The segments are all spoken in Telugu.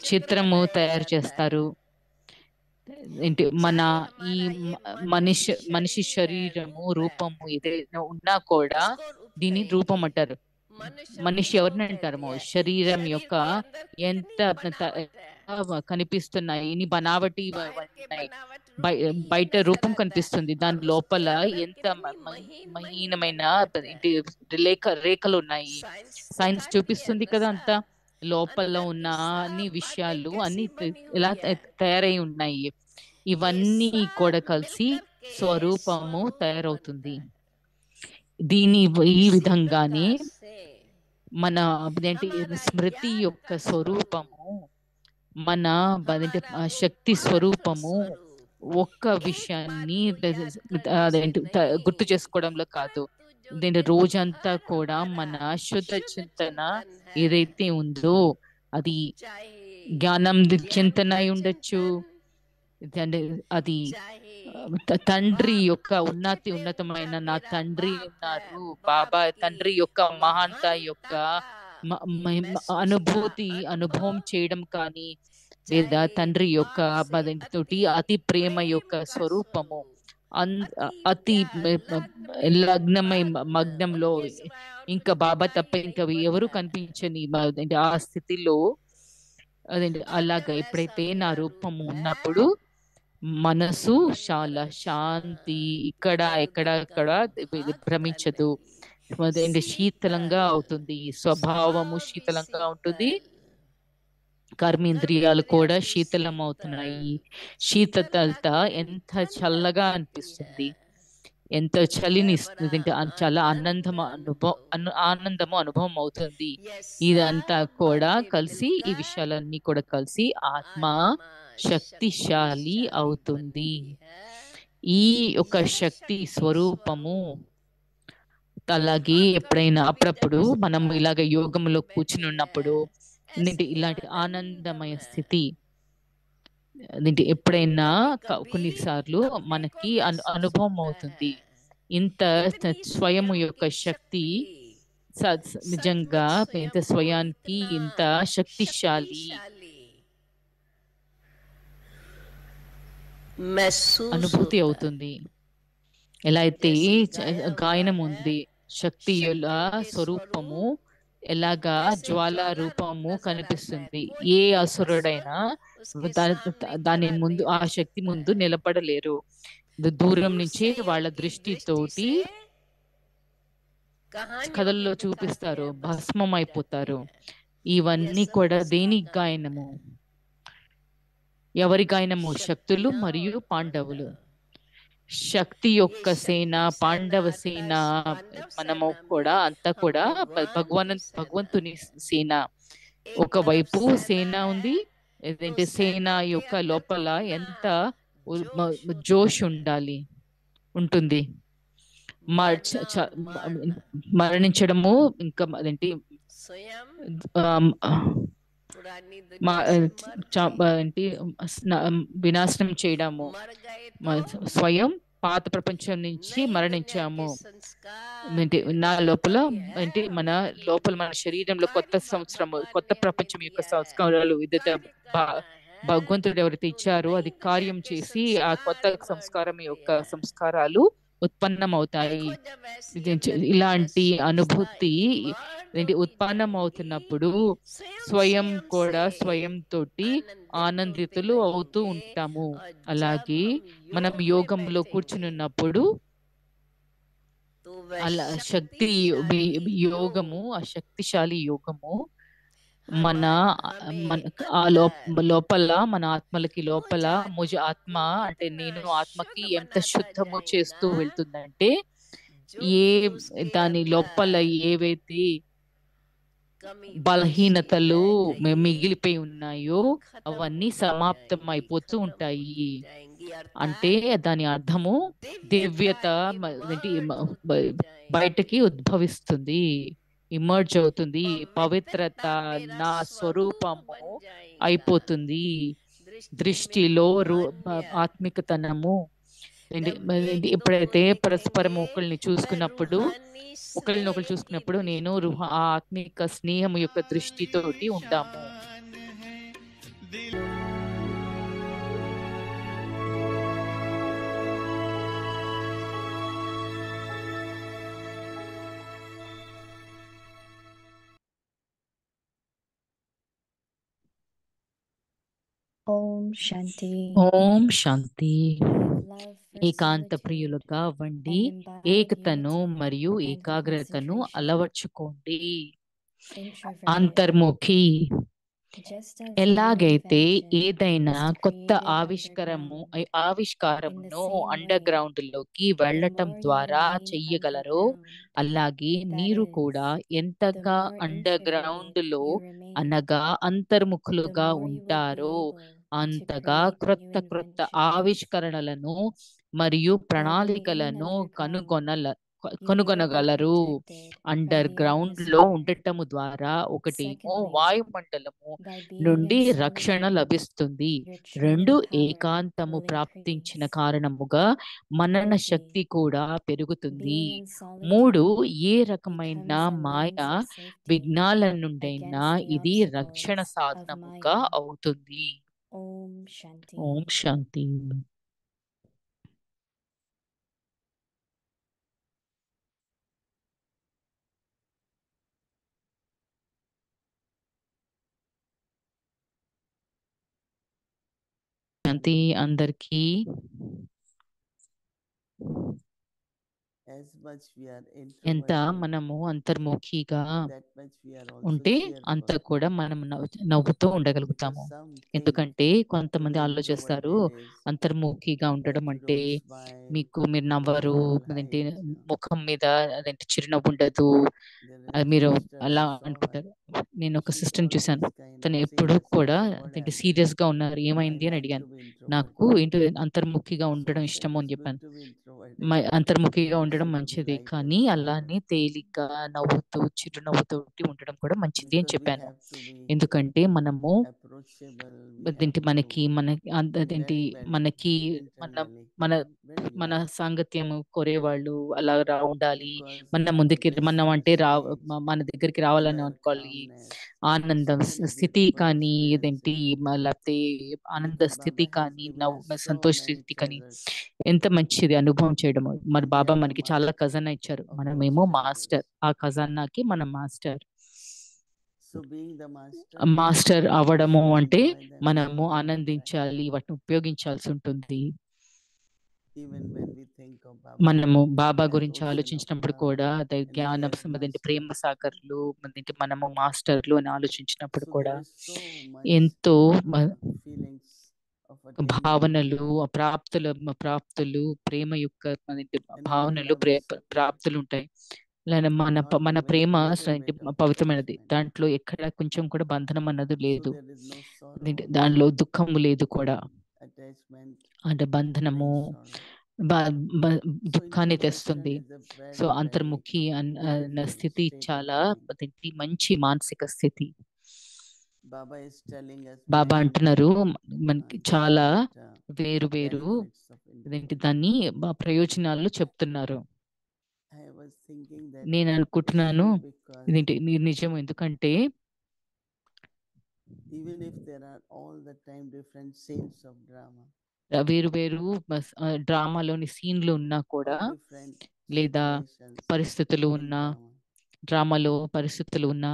చిత్రము తయారు చేస్తారు. ఏంటి మన ఈ మనిషి శరీరము రూపము ఏదైనా ఉన్నా కూడా దీని రూపం అంటారు. మనిషి ఎవరిని అంటారు? శరీరం యొక్క ఎంత కనిపిస్తున్నాయి, ఇన్ని బనావటి ఉన్నాయి. బయట రూపం కనిపిస్తుంది, దాని లోపల ఎంత మహీనమైన రేఖలు ఉన్నాయి. సైన్స్ చూపిస్తుంది కదా అంతా. లోపల ఉన్న అన్ని విషయాలు అన్ని ఎలా తయారై ఉన్నాయి. ఇవన్నీ కూడా కలిసి స్వరూపము తయారవుతుంది. ఈ విధంగానే మన ఏంటి స్మృతి యొక్క స్వరూపము, మన శక్తి స్వరూపము ఒక్క విషయాన్ని అదేంటి గుర్తు చేసుకోవడంలో కాదు, దీని రోజంతా కూడా మన శుద్ధ చింతన ఏదైతే ఉందో అది జ్ఞానం చింతన అయి ఉండొచ్చు, అది తండ్రి యొక్క ఉన్నతమైన నా తండ్రి ఉన్నారు, బాబా తండ్రి యొక్క మహాంత యొక్క అనుభవం చేయడం కానీ, లేదా తండ్రి యొక్క తోటి అతి ప్రేమ యొక్క స్వరూపము అతి మగ్నంలో ఇంకా బాబా తప్ప ఇంకా ఎవరు కనిపించని ఆ స్థితిలో అదేంటి అలాగా ఎప్పుడైతే నా రూపము ఉన్నప్పుడు మనసు చాలా శాంతి, ఎక్కడ భ్రమించదు, శీతలంగా అవుతుంది, స్వభావము శీతలంగా ఉంటుంది, కర్మేంద్రియాలు కూడా శీతలం అవుతున్నాయి. శీతలత ఎంత చల్లగా అనిపిస్తుంది, ఎంత చలిని ఇస్తుంది, చాలా ఆనందము అనుభవం అవుతుంది. ఇదంతా కూడా కలిసి, ఈ విషయాలన్నీ కూడా కలిసి ఆత్మ శక్తిశాలి అవుతుంది. ఈ యొక్క శక్తి స్వరూపము అలాగే ఎప్పుడైనా అప్పుడప్పుడు మనం ఇలాగ యోగంలో కూర్చుని ఉన్నప్పుడు ఇలాంటి ఆనందమయ స్థితి ఎప్పుడైనా కొన్నిసార్లు మనకి అనుభవం అవుతుంది. ఇంత స్వయము యొక్క శక్తి నిజంగా ఇంత స్వయానికి ఇంత శక్తిశాలి అనుభూతి అవుతుంది. ఎలా అయితే గాయనం ఉంది, శక్తి స్వరూపము ఎలాగా జ్వాల రూపము కనిపిస్తుంది. ఏ అసురుడైనా దాని ముందు, ఆ శక్తి ముందు నిలబడలేరు. దూరం నుంచి వాళ్ళ దృష్టితోటి కథల్లో చూపిస్తారు, భస్మం అయిపోతారు. ఇవన్నీ కూడా దేని గాయనము? ఎవరి గాయనము? శక్తులు మరియు పాండవులు. శక్తి యొక్క సేన, పాండవ సేన, మనము కూడా అంతా కూడా భగవంతుని సేన. ఒకవైపు సేన ఉంది, ఏదంటే సేన యొక్క లోపల ఎంత జోష్ ఉంటుంది. మరణించడము ఇంకా అదేంటి వినాశనం చేయడము, స్వయం పాత ప్రపంచం నుంచి మరణించాము. నా లోపల మన లోపల మన శరీరంలో కొత్త సంవత్సరము, కొత్త ప్రపంచం యొక్క సంస్కారాలు భగవంతుడు ఎవరైతే ఇచ్చారో అది కార్యం చేసి ఆ కొత్త సంస్కారాలు ఉత్పన్నం అవుతాయి. ఇలాంటి అనుభూతి ఉత్పన్నం అవుతున్నప్పుడు స్వయం కూడా స్వయం తోటి ఆనందితులు అవుతూ ఉంటాము. అలాగే మనం యోగంలో కూర్చున్నప్పుడు అలా శక్తి యోగము, ఆ శక్తిశాలి యోగము మన లోపల, మన ఆత్మలకి లోపల ఆత్మ అంటే నేను ఆత్మకి ఎంత శుద్ధము చేస్తూ వెళ్తుందంటే, దాని లోపల ఏవైతే బలహీనతలు మిగిలిపోయి ఉన్నాయో అవన్నీ సమాప్తం అయిపోతూ ఉంటాయి. అంటే దాని అర్థము దివ్యత బయటకి ఉద్భవిస్తుంది, ఇమర్జ్ అవుతుంది. పవిత్రత నా స్వరూపము అయిపోతుంది. దృష్టిలో ఆత్మికతనము ఎప్పుడైతే పరస్పరం ఒకరినొకరు చూసుకున్నప్పుడు నేను ఆ ఆత్మిక స్నేహం యొక్క దృష్టితోటి ఉంటాము. ఓం శాంతి. ఓం శాంతి. Love for ఏకాంత solitude ప్రియులుగా అవ్వండి, and imbibe ఏకతను unity మరియు and ఏకాగ్రతను concentration. అలవర్చుకోండి. Introverted. అంతర్ముఖి. Just as new ఎలాగైతే invention ఏదైనా is కొత్త created ఆవిష్కారమును in the under same way, ground లోకి the వెళ్ళటం more you ద్వారా remain చెయ్యగలరో, underground, అలాగే that మీరు is, కూడా the ఎంతగా more అండర్ గ్రౌండ్ introverted లో you remain, అనగా the అంతర్ముఖులుగా more you will be ఉంటారో able to అంతగా create new క్రొత్త inventions. ఆవిష్కరణలను మరియు By remaining ప్రణాళికలను underground, you may be కనుగొనగలరు. protected under from the ground లో atmosphere. ఉండటము ద్వారా ఒకటేమో Secondly, వాయుమండలము by being నుండి in రక్షణ solitude, లభిస్తుంది. your రెండు training power ఏకాంతము will ప్రాప్తించిన increase. కారణముగా మనన Thirdly, శక్తి కూడా పెరుగుతుంది. being in మూడు, solitude ఏ రకమైన becomes a Maya means of safety విఘ్నాల నుండైనా against the ఇది రక్షణ obstacles of సాధనముగా Maya. అవుతుంది. Om Shanti. ఓం శాంతి. శాంతి అందరికీ. ఎంత మనము అంతర్ముఖిగా ఉంటే అంత కూడా మనం నవ్వుతూ ఉండగలుగుతాము. ఎందుకంటే కొంతమంది ఆలోచిస్తారు అంతర్ముఖిగా ఉండడం అంటే మీరు నవ్వరు, అదేంటి ముఖం మీద అదేంటి చిరునవ్వు ఉండదు, మీరు అలా అనుకుంటారు. నేను ఒక సిస్టర్ని చూశాను, తను ఎప్పుడు కూడా అదేంటి సీరియస్ గా ఉన్నారు. ఏమైంది అని అడిగాను. నాకు ఏంటి అంతర్ముఖిగా ఉండడం ఇష్టము అని చెప్పాను. అంతర్ముఖిగా ఉండడం మంచిది, కానీ అలానే తేలిగ్గా నవ్వుతూ చిరునవ్వుతోటి ఉండడం కూడా మంచిది అని చెప్పాను. ఎందుకంటే మనము అదేంటి అదేంటి మనకి మన మన మన సాంగత్యము కోరేవాళ్ళు అలా ఉండాలి. మనం అంటే మన దగ్గరికి రావాలని అనుకోవాలి. ఆనందం స్థితి కానీ, ఏదేంటి లేకపోతే ఆనంద స్థితి కానీ, సంతోష స్థితి కానీ ఎంత మంచిది అనుభవం చేయడము. మరి బాబా మనకి చాలా ఖజానా ఇచ్చారు, మనమేమో మాస్టర్. ఆ ఖజానాకి మనం మాస్టర్. మాస్టర్ అవ్వడము అంటే మనము ఆనందించాలి, వాటిని ఉపయోగించాల్సి ఉంటుంది. మనము బాబా గురించి ఆలోచించినప్పుడు కూడా జ్ఞానం అదేంటి ప్రేమ సాగర్లు, అదేంటి మనము మాస్టర్లు అని ఆలోచించినప్పుడు కూడా ఎంతో భావనలు, ప్రాప్తులు, ప్రేమ యొక్క భావనలు, ప్రాప్తులు ఉంటాయి. మన ప్రేమ పవిత్రమైనది, దాంట్లో ఎక్కడ కొంచెం కూడా బంధనం అన్నది లేదు, దానిలో దుఃఖము లేదు కూడా. అంటే బంధనము దుఃఖాన్ని తెస్తుంది. సో అంతర్ముఖి అన్న స్థితి చాలా మంచి మానసిక స్థితి. బాబా అంటున్నారు మనకి చాలా వేరు వేరు దాన్ని ప్రయోజనాలు చెప్తున్నారు. నేను అనుకుంటున్నాను ఇదేంటి నిజం, ఎందుకంటే వేరు వేరు డ్రామాలోని సీన్లు ఉన్నా కూడా, లేదా పరిస్థితులు ఉన్నా, డ్రామాలో పరిస్థితులు ఉన్నా,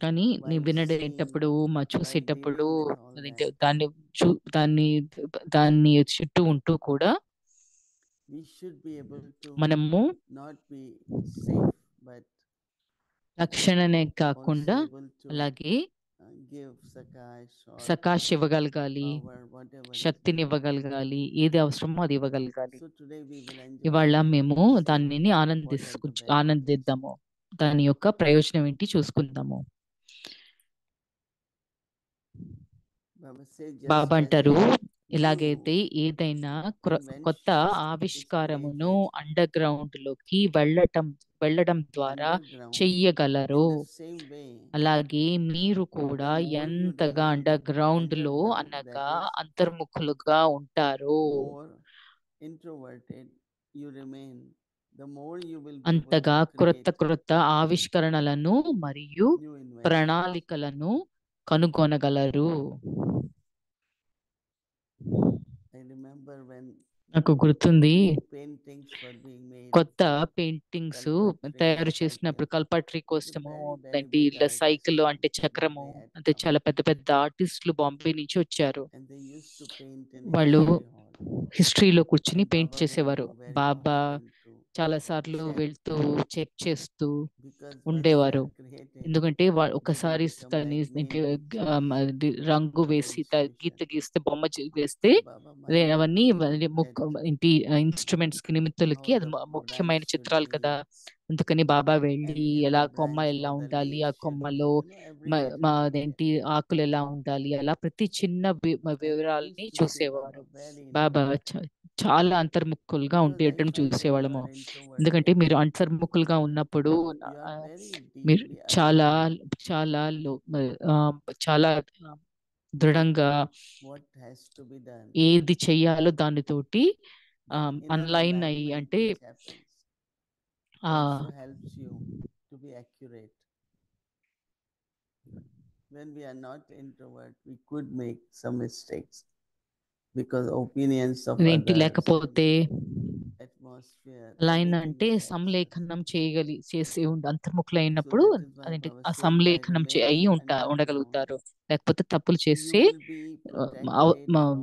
కానీ నేను వినడేటప్పుడు చూసేటప్పుడు అదేంటి దాన్ని దాన్ని చుట్టూ ఉంటూ కూడా మనము రక్షణనే కాకుండా అలాగే సకాష్ ఇవ్వగలగాలి, శక్తిని ఇవ్వగలగాలి, ఏది అవసరమో అది ఇవ్వగలగాలి. ఇవాళ మేము దానిని ఆనందిద్దాము, దాని యొక్క ప్రయోజనం ఏంటి చూసుకుందాము. బాబా అంటారు, ఎలాగైతే ఏదైనా కొత్త ఆవిష్కారమును అండర్ గ్రౌండ్ లోకి వెళ్ళడం ద్వారా చెయ్యగలరు, అలాగే మీరు కూడా ఎంతగా అండర్ గ్రౌండ్ లో అనగా అంతర్ముఖులుగా ఉంటారో అంతగా క్రొత్త ఆవిష్కరణలను మరియు ప్రణాళికలను కనుగొనగలరు. I remember when నాకు గుర్తుంది new paintings were being made కొత్త for పెయింటింగ్స్ Kalpatri తయారు cycle. చేసినప్పుడు కల్పట్రీ It's a కోసము very, very అంటే big ఇట్లా artist సైకిల్ from అంటే Bombay చక్రము had అంటే come. చాలా పెద్ద పెద్ద ఆర్టిస్టులు బాంబే నుంచి వచ్చారు. And they used to paint in వాళ్ళు history hall. హిస్టరీలో కూర్చుని And పెయింట్ Baba will చేసేవారు. go very Baba often to చాలా సార్లు check, వెళ్తూ చెక్ చేస్తూ because once they ఉండేవారు. are created, ఎందుకంటే they will ఒకసారి become like main pictures అది రంగు for the వేసి గీత installation. గీస్తే బొమ్మ వేస్తే So Baba minded అవన్నీ that ఇంటి ఇన్స్ట్రుమెంట్స్ కి నిమిత్తులకి how అది the ముఖ్యమైన branch should చిత్రాలు be, కదా. అందుకని బాబా and వెళ్ళి in ఎలా the కొమ్మ branch ఎలా how the ఉండాలి, ఆ leaves should be, కొమ్మలో every little detail. అదేంటి ఆకులు ఎలా ఉండాలి, అలా ప్రతి చిన్న And I వివరాలని used to see చూసేవారు. Baba very బాబా involved, చాలా అంతర్ముఖులుగా because I ఉండేయటం felt when you చూసేవాళ్ళము. are introverted, ఎందుకంటే మీరు అంతర్ముఖులుగా ఉన్నప్పుడు you are very మీరు deeply చాలా aligned చాలా ఆ, చాలా దృఢంగా what has to be done. ఏది చెయ్యాలో దానితోటి That inner అన్లైన్ అయ్యి alignment అంటే which happens ఆ also helps you to be accurate. When we are not introvert, we could make some mistakes because opinions of ఇదేంటి others, లేకపోతే atmosphere, లైన్ everything అంటే affects us. సంలేఖనం చేసి So అంతర్ముఖులైనప్పుడు that is why అదేంటి Baba ఆ said, by సంలేఖనం అయి remaining ఉండగలుగుతారు. underground, లేకపోతే తప్పులు you చేస్తే will be protected from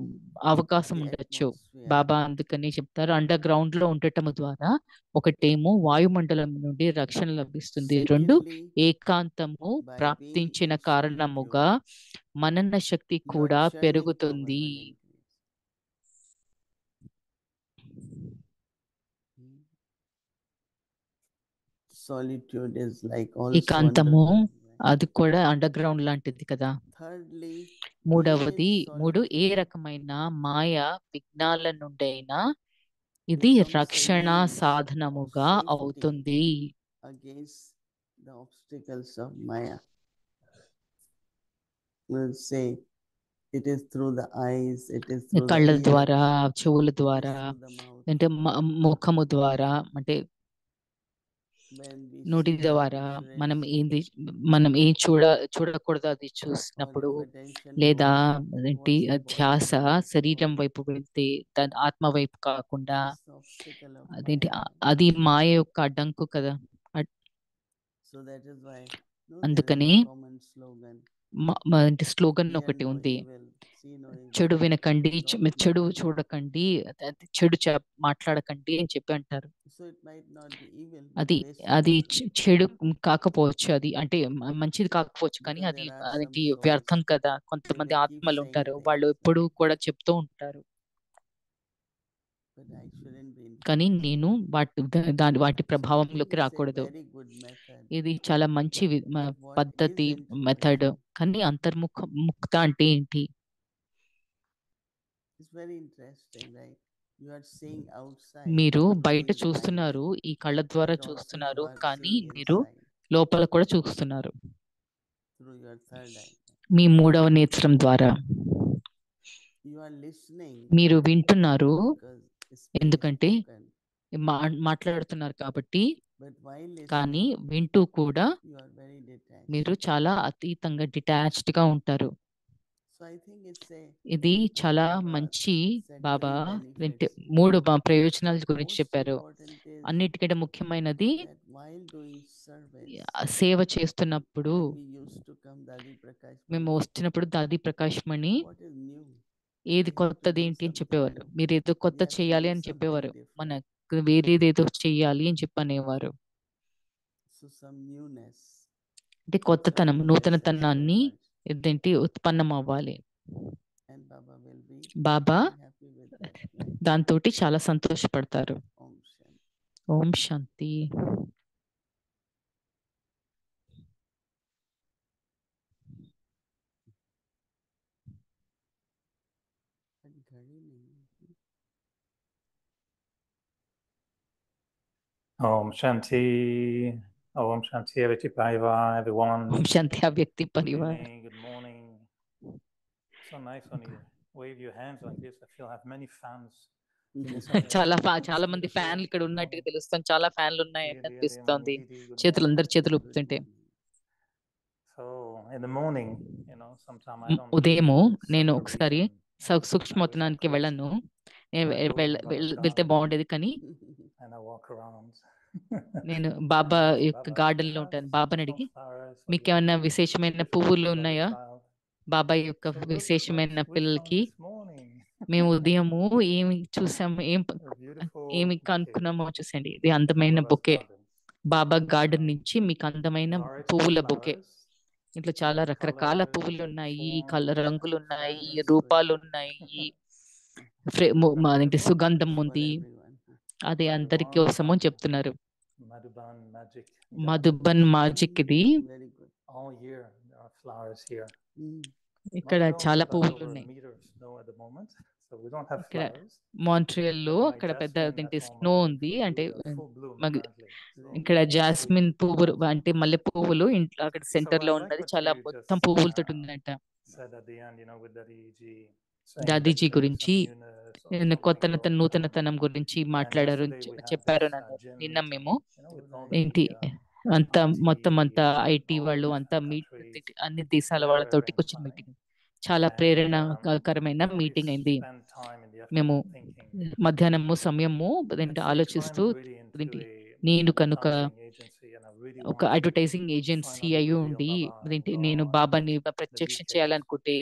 అవకాశం the ఉండొచ్చు. atmosphere. బాబా అందుకని చెప్తారు, అండర్ గ్రౌండ్ లో ఉండటం ద్వారా ఒకటేమో వాయుమండలం నుండి రక్షణ లభిస్తుంది, రెండు Secondly, ఏకాంతము by being ప్రాప్తించిన in కారణముగా solitude, మనన శక్తి your కూడా churning power పెరుగుతుంది. will increase. Solitude is like also ఏకాంతము underground, right? అది కూడా అండర్ గ్రౌండ్ లాంటిది కదా. Thirdly, మూడవది being in మూడు ఏ solitude రకమైన మాయా విఘ్నాల నుండి అయినా ఇది becomes a రక్షణ means of సాధనముగా safety అవుతుంది. against the obstacles of Maya. We'll say it is through the eyes, it is through the కళ్ళ ears, ద్వారా, చెవుల it is ద్వారా, through the mouth. అంటే ముఖము ద్వారా, అంటే When we నోటి see ద్వారా insurance, మనం ఏం చూడకూడదు అది or చూసినప్పుడు, if attention లేదా goes అదేంటి towards the body, ధ్యాస mind, శరీరం soul, వైపు వెళ్తే దాని ఆత్మ వైపు కాకుండా, it's the obstacle of అదేంటి Maya. అది మాయ యొక్క అడ్డంకు కదా. So that is why there is అందుకని a common slogan, అంటే స్లోగన్ hear ఒకటి no ఉంది, evil, see no evil, చెడు వినకండి, talk no చెడు evil. చూడకండి, చెడు మాట్లాడకండి అని చెప్పి అంటారు. So it might not be evil, but అది అది wasted, చెడు కాకపోవచ్చు, అది అంటే మంచిది కాకపోవచ్చు, కానీ because అది there are some అదేంటి souls, వ్యర్థం కదా. they కొంతమంది may keep ఆత్మలు saying ఉంటారు, things, వాళ్ళు ఎప్పుడూ కూడా చెప్తూ ఉంటారు, but I shouldn't be కానీ influenced. నేను వాటి So I ప్రభావంలోకి think it's a రాకూడదు. very good method. ఇది చాలా మంచి But what పద్ధతి, is మెథడ్. introversion? కానీ ముక్త అంటే ఏంటి? It's very interesting, right? You are seeing outside మీరు through బయట these చూస్తున్నారు, eyes, ఈ కళ్ళ ద్వారా but also చూస్తున్నారు, you are కానీ seeing మీరు inside లోపల కూడా చూస్తున్నారు through your third eye. మీ మూడవ నేత్రం ద్వారా. You are listening మీరు వింటున్నారు because it's being ఎందుకంటే spoken, మాట్లాడుతున్నారు కాబట్టి, but while కానీ listening, వింటూ కూడా you are very detached. మీరు చాలా అతీతంగా డిటాచ్డ్ గా ఉంటారు. So I think it's a ఇది చాలా Baba మంచి. said బాబా three benefits. మూడు ప్రయోజనాల గురించి Most చెప్పారు. important is అన్నిటికంటే ముఖ్యమైనది that while doing service, సేవ చేస్తున్నప్పుడు, when we used to come Dadi Prakash మేము Mani, వస్తున్నప్పుడు దాది ప్రకాష్ మణి what is new? ఏది We have to కొత్తది do ఏంటి అని something చెప్పేవారు. new. మీరు ఏదో కొత్త We have to చేయాలి do అని something చెప్పేవారు, different. మనకు వేరేదేదో చెయ్యాలి అని చెప్పి అనేవారు. So some newness, అంటే కొత్తతనం, some newness has to నూతనతనాన్ని emerge. ఏంటి ఉత్పన్నం అవ్వాలి. And Baba will be Baba very happy with that, right? దాంతోటి చాలా సంతోషపడతారు. Om Shanti. Om Shanti. But घड़ी नहीं है. Om Shanti. Om Shanti Aveti Paiva, everyone. Om Shanti అవ్యక్తి Good Parivar. evening, good morning. So nice when you wave your hands like this. I feel I have many fans. చాలా మంది ఫ్యాన్లు ఇక్కడ ఉన్నట్టుగా తెలుస్తుంది. చాలా ఫ్యాన్లు ఉన్నాయి అనిపిస్తోంది, చేతులు అందరు చేతులు ఊపుతుంటే. So in the morning, sometime I don't ఉదయము visit నేను such a ఒకసారి region. I wish I సూక్ష్మోత్తనానికి could. వెళ్ళను. నేను I go to వెళ్తే Baba's బాగుండేది, కానీ and I walk around. నేను బాబా Ask యొక్క Baba, గార్డెన్ "Do లో you ఉంటాను. have బాబాని some అడిగి flowers for మీకు the ఏమైనా విశేషమైన special పువ్వులు for the ఉన్నాయా child?" బాబా యొక్క So look విశేషమైన what we found పిల్లలకి. this morning. మేము ఉదయము ఏమి చూసాము, A beautiful ఏమి bouquet కనుక్కున్నామో చూసండి. ఇది from అందమైన Baba's బొకే, garden. బాబా గార్డెన్ నుంచి మీకు అందమైన Variety of పువ్వుల బొకే. flowers, ఇంట్లో చాలా రకరకాల colours, పువ్వులు ఉన్నాయి, forms, రంగులు ఉన్నాయి, That's good. రూపాలు ఉన్నాయి. అదేంటి సుగంధం For ఉంది. everyone. అది అందరి కోసము అని చెప్తున్నారు. Madhuban Magic Madhuban Gardens. Magic ఇది. Very good. All year there are flowers here. ఇక్కడ Montreal is చాలా about పువ్వులు over a ఉన్నాయి. meter of snow at the moment, so we don't have ఇక్కడ flowers. మాంట్రియల్ లో But my అక్కడ పెద్ద jasmine అదేంటి at home snow are in ఉంది. full అంటే bloom మగ- currently. ఇక్కడ So జాస్మిన్ పువ్వులు అంటే మల్లె పువ్వులు ఇంట్లో అక్కడ So సెంటర్ లో I like ఉన్నది. what చాలా you మొత్తం just, పువ్వులతో ఉందంట. said at the end, with Dadiji saying Dadiji that there is గురించి some newness or something నూతనతనం గురించి మాట్లాడారు, yesterday we had చెప్పారు this, నన్ను. gym నిన్న meeting, మేము with all ఏంటి the, అంతా IT మొత్తం అంతా ఐటీ all వాళ్ళు different అంతా countries. అన్ని దేశాల Very, వాళ్ళతోటి very కూర్చొని inspiring. మీటింగ్, చాలా And, ప్రేరణకరమైన we మీటింగ్ అయింది. spent time in the మేము afternoon thinking, మధ్యాహ్నము సమయము let's say, ఆలోచిస్తూ climb really into ఏంటి a నేను కనుక advertising agency and I really ఒక want to advertising agency finally అయి reveal ఉండి Baba and నేను go బాబాని and ప్రత్యక్షం details. చేయాలనుకుంటే